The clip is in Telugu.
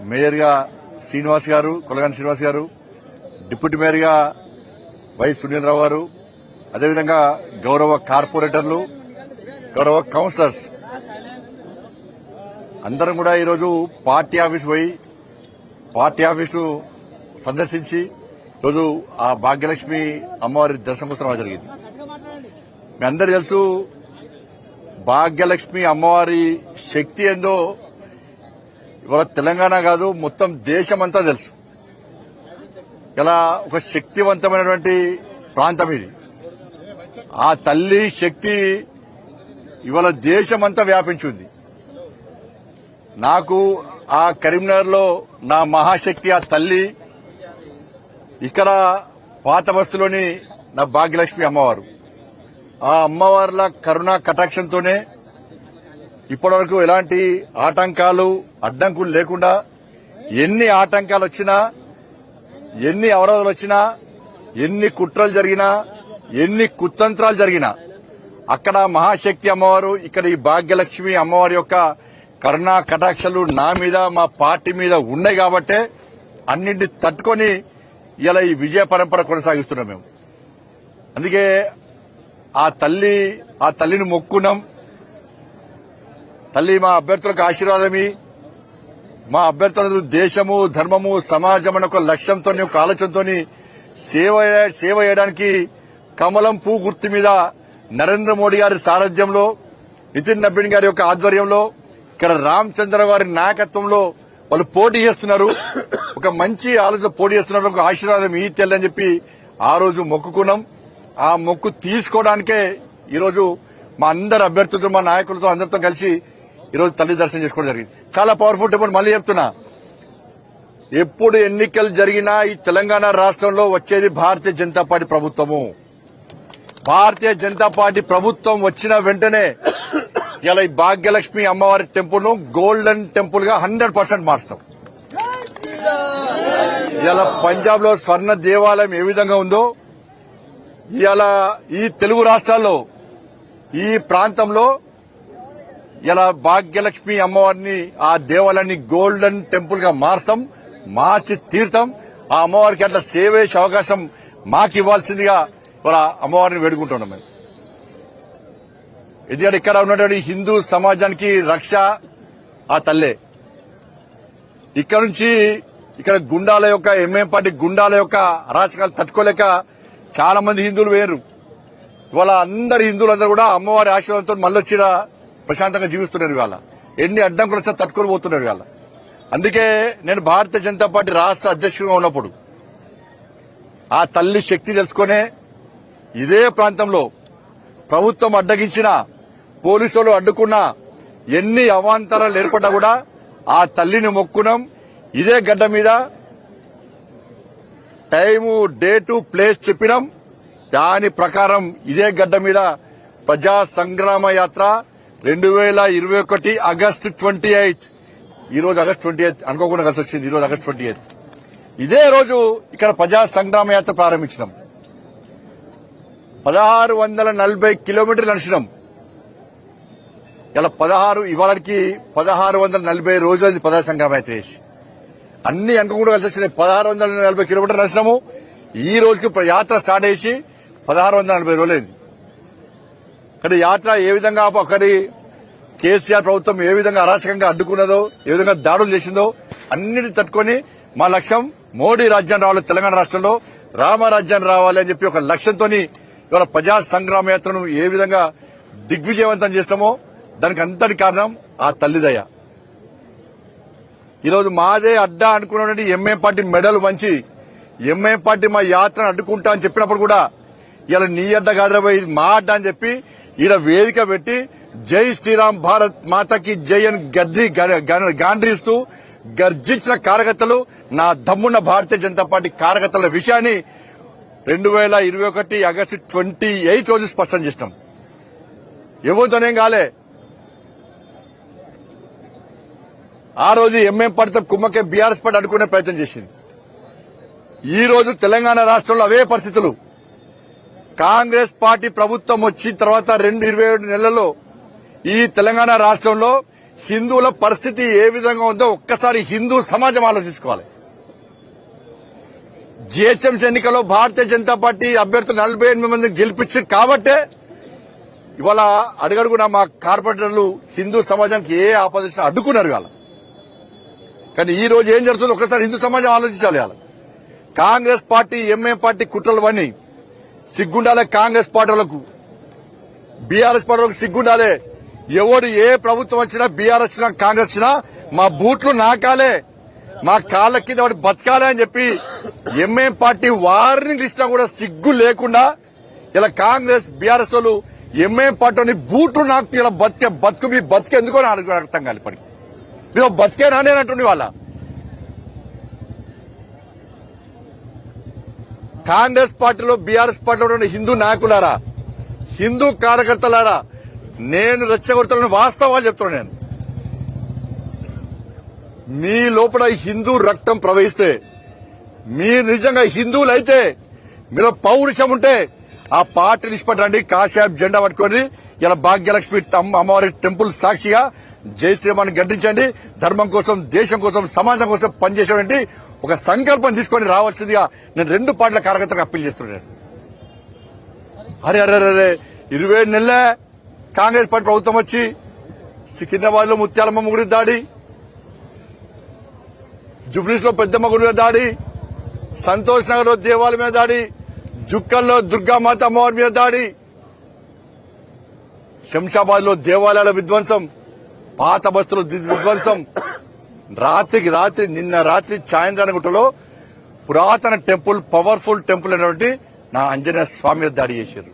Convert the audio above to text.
మేయర్ గా శ్రీనివాస్ గారు, కొలగాని శ్రీనివాస్ గారు, డిప్యూటీ మేయర్ గా వై సునీల్ రావు గారు, అదేవిధంగా గౌరవ కార్పొరేటర్లు, గౌరవ కౌన్సిలర్స్ అందరం కూడా ఈరోజు పార్టీ ఆఫీస్ పోయి పార్టీ ఆఫీసు సందర్శించి ఈరోజు ఆ భాగ్యలక్ష్మి అమ్మవారి దర్శనం కోసం రావడం జరిగింది. మీ అందరూ తెలుసు భాగ్యలక్ష్మి అమ్మవారి శక్తి ఏందో ఇవాళ తెలంగాణ కాదు మొత్తం దేశమంతా తెలుసు. ఇలా ఒక శక్తివంతమైనటువంటి ప్రాంతం ఇది. ఆ తల్లి శక్తి ఇవాళ దేశమంతా వ్యాపించింది. నాకు ఆ కరీంనగర్ లో నా మహాశక్తి ఆ తల్లి, ఇక్కడ పాత బస్తీలోని నా భాగ్యలక్ష్మి అమ్మవారు. ఆ అమ్మవార్ల కరుణా కటాక్షంతోనే ఇప్పటివరకు ఎలాంటి ఆటంకాలు అడ్డంకులు లేకుండా ఎన్ని ఆటంకాలు వచ్చినా, ఎన్ని అవరోధాలు వచ్చినా, ఎన్ని కుట్రలు జరిగినా, ఎన్ని కుతంత్రాలు జరిగినా అక్కడ మహాశక్తి అమ్మవారు, ఇక్కడ ఈ భాగ్యలక్ష్మి అమ్మవారి యొక్క కరుణా కటాక్షలు నా మీద మా పార్టీ మీద ఉన్నాయి కాబట్టే అన్నింటినీ తట్టుకొని ఇలా ఈ విజయ పరంపర కొనసాగిస్తున్నాం మేము. అందుకే ఆ తల్లిని మొక్కున్నాం. తల్లి మా అభ్యర్థులకు ఆశీర్వాదమి, మా అభ్యర్థులకు దేశము, ధర్మము, సమాజం అనే ఒక లక్ష్యంతో, ఒక ఆలోచనతో సేవ చేయడానికి కమలం పూ గుర్తు మీద నరేంద్ర మోడీ గారి సారథ్యంలో, నితిన్ నబీన్ గారి యొక్క ఆధ్వర్యంలో, ఇక్కడ రామచంద్ర గారి నాయకత్వంలో వాళ్ళు పోటీ చేస్తున్నారు. ఒక మంచి ఆలోచన పోటీ చేస్తున్నారు. ఒక ఆశీర్వాదం ఈ తెల్లని అని చెప్పి ఆ రోజు మొక్కుకున్నాం. ఆ మొక్కు తీసుకోవడానికే ఈరోజు మా అందరు అభ్యర్థులతో, మా నాయకులతో అందరితో కలిసి ఈరోజు తల్లి దర్శనం చేసుకోవడం జరిగింది. చాలా పవర్ఫుల్ టెంపుల్. మళ్ళీ చెప్తున్నా, ఎప్పుడు ఎన్నికలు జరిగినా ఈ తెలంగాణ రాష్ట్రంలో వచ్చేది భారతీయ జనతా పార్టీ ప్రభుత్వము. భారతీయ జనతా పార్టీ ప్రభుత్వం వచ్చిన వెంటనే ఇలా ఈ భాగ్యలక్ష్మి అమ్మవారి టెంపుల్ ను గోల్డెన్ టెంపుల్ గా 100% మారుస్తాం. ఇలా పంజాబ్ లో స్వర్ణ దేవాలయం ఏ విధంగా ఉందో, ఇలా ఈ తెలుగు రాష్ట్రాల్లో ఈ ప్రాంతంలో ఇలా భాగ్యలక్ష్మి అమ్మవారిని, ఆ దేవాలయాన్ని గోల్డెన్ టెంపుల్ గా మార్చి తీర్థం. ఆ అమ్మవారికి అట్లా సేవ చేసే అవకాశం మాకు ఇవ్వాల్సిందిగా ఇవాళ అమ్మవారిని వేడుకుంటున్నాం మేము. ఎందుకంటే ఇక్కడ ఉన్నటువంటి హిందూ సమాజానికి రక్ష ఆ తల్లే. ఇక్కడ నుంచి ఇక్కడ గుండాల యొక్క ఎంఎం పార్టీ గుండాల యొక్క అరాచకాలు తట్టుకోలేక చాలా మంది హిందువులు వేరు. ఇవాళ అందరు హిందువులందరూ కూడా అమ్మవారి ఆశీర్వాదంతో మళ్ళొచ్చిన ప్రశాంతంగా జీవిస్తున్నారు. ఇవాళ ఎన్ని అడ్డంకులు వచ్చా తట్టుకొని పోతున్నారు. ఇవాళ అందుకే నేను భారతీయ జనతా పార్టీ రాష్ట్ర అధ్యక్షుడిగా ఉన్నప్పుడు ఆ తల్లి శక్తి తెలుసుకునే ఇదే ప్రాంతంలో ప్రభుత్వం అడ్డగించినా, పోలీసులు అడ్డుకున్నా, ఎన్ని అవాంతరాలు ఏర్పడ్డా కూడా ఆ తల్లిని మొక్కున్నాం. ఇదే గడ్డ మీద టైము, డేటు, ప్లేస్ చెప్పినాం. దాని ప్రకారం ఇదే గడ్డ మీద ప్రజా సంగ్రామ యాత్ర 2021 ఆగస్టు 28. ఈ రోజు ఆగస్టు 28 అనుకోకుండా కలిసి వచ్చింది. ఈ రోజు ఆగస్టు 28. ఇదే రోజు ఇక్కడ ప్రజా సంగ్రామ యాత్ర ప్రారంభించినాం. 1640 కిలోమీటర్లు నడిచినాం. ఇలా ఇవాళకి 1640 రోజులు ప్రజా సంగ్రామ యాత్ర చేసి అన్ని అనుకోకుండా కలిసి వచ్చినాయి. 1640 కిలోమీటర్లు నడిచినాము. ఈ రోజుకి యాత్ర స్టార్ట్ చేసి 1640 రోజులైంది. కానీ యాత్ర ఏ విధంగా అక్కడి కేసీఆర్ ప్రభుత్వం ఏ విధంగా అరాచకంగా అడ్డుకున్నదో, ఏ విధంగా దాడులు చేసిందో అన్నిటిని తట్టుకొని మా లక్ష్యం మోడీ రాజ్యం రావాలి, తెలంగాణ రాష్ట్రంలో రామరాజ్యం రావాలి అని చెప్పి ఒక లక్ష్యంతో ఇవాళ ప్రజా సంగ్రామ యాత్రను ఏ విధంగా దిగ్విజయవంతం చేస్తామో దానికి అంతటి కారణం ఆ తల్లిదయ. ఈరోజు మాదే అడ్డా అనుకున్నటువంటి ఎంఐఎం పార్టీ మెడల్ వంచి ఎంఐఎం పార్టీ మా యాత్రను అడ్డుకుంటా అని చెప్పినప్పుడు కూడా ఇలా నీ అడ్డ కాదురాబాయ్, ఇది మా అడ్డా అని చెప్పి ఈడ వేదిక పెట్టి జై శ్రీరామ్ భారత్ మాతకి జై అని గాండ్రిస్తూ గర్జించిన కార్యకర్తలు, నా దమ్మున్న భారతీయ జనతా పార్టీ కార్యకర్తల విషయాన్ని 2021 ఆగస్టు 28 రోజు స్పష్టం చేసినాం. ఎవరితోనేం కాలే. ఆ రోజు ఎంఎం పార్టీతో కుమ్మకే బీఆర్ఎస్ పార్టీ అడ్డుకునే ప్రయత్నం చేసింది. ఈ రోజు తెలంగాణ రాష్ట్రంలో అవే పరిస్థితులు. కాంగ్రెస్ పార్టీ ప్రభుత్వం వచ్చిన తర్వాత 27 నెలల్లో ఈ తెలంగాణ రాష్ట్రంలో హిందువుల పరిస్థితి ఏ విధంగా ఉందో ఒక్కసారి హిందూ సమాజం ఆలోచించుకోవాలి. జిహెచ్ఎంసీ ఎన్నికల్లో భారతీయ జనతా పార్టీ అభ్యర్థులు 48 మందిని గెలిపించారు కాబట్టే ఇవాళ అడుగడుగునా మా కార్పొరేటర్లు హిందూ సమాజానికి ఏ ఆపోజిషన్ అడ్డుకున్నారు ఇవాళ. కానీ ఈ రోజు ఏం జరుగుతుందో ఒక్కసారి హిందూ సమాజం ఆలోచించాలి. ఇవాళ కాంగ్రెస్ పార్టీ ఎంఏ పార్టీ కుట్రలు అన్నీ సిగ్గుండాలే. కాంగ్రెస్ పార్టీలకు బీఆర్ఎస్ పార్టీలకు సిగ్గుండాలే. ఎవడు ఏ ప్రభుత్వం వచ్చినా బీఆర్ఎస్ వచ్చినా కాంగ్రెస్ వచ్చినా మా బూట్లు నాకాలే, మా కాళ్ళ కింద వాడు బతకాలే అని చెప్పి ఎంఏ పార్టీ వారిని ఇచ్చినా కూడా సిగ్గు లేకుండా ఇలా కాంగ్రెస్ బీఆర్ఎస్ వాళ్ళు ఎంఏ పార్టీని బూట్లు నాకు ఇలా బతుకు మీ బతికే ఎందుకో నాకు అర్థం కాదు. ఇప్పటికి మీరు బతికేనా నేనంటుండే వాళ్ళ కాంగ్రెస్ పార్టీలో బీఆర్ఎస్ పార్టీలో ఉన్న హిందూ నాయకులారా, హిందూ కార్యకర్తలారా, నేను రెచ్చగొడతానని వాస్తవాలు చెప్తున్నాను. నేను మీ లోపల హిందూ రక్తం ప్రవహిస్తే, మీరు నిజంగా హిందువులైతే, మీలో పౌరుషం ఉంటే ఆ పార్టీని ఇష్టపడండి. కాషాయం జెండా పట్టుకొని ఇలా భాగ్యలక్ష్మి అమ్మవారి టెంపుల్ సాక్షిగా జై శ్రీరామాన్ని గర్తించండి. ధర్మం కోసం, దేశం కోసం, సమాజం కోసం పనిచేసేటువంటి ఒక సంకల్పం తీసుకొని రావాల్సిందిగా నేను 2 పార్టీల కార్యకర్తలకు అప్పీల్ చేస్తున్నాను. అరే 27 నెలలే కాంగ్రెస్ పార్టీ ప్రభుత్వం వచ్చి సికింద్రాబాద్ లో ముత్యాలమ్మ గుడి దాడి, జుబ్లీస్ లో పెద్దమ్మ గుడి మీద దాడి, సంతోష్ నగర్ లో దేవాలయం మీద దాడి, జుక్కల్లో దుర్గామాత అమ్మవారి మీద దాడి, శంషాబాద్ లో దేవాలయాల విధ్వంసం, పాత బస్తులు విధ్వంసం, రాత్రికి రాత్రి నిన్న రాత్రి చాయంద్రానగుట్టలో పురాతన టెంపుల్, పవర్ఫుల్ టెంపుల్ అనేటువంటి నా ఆంజనేయ స్వామి మీద దాడి చేశారు.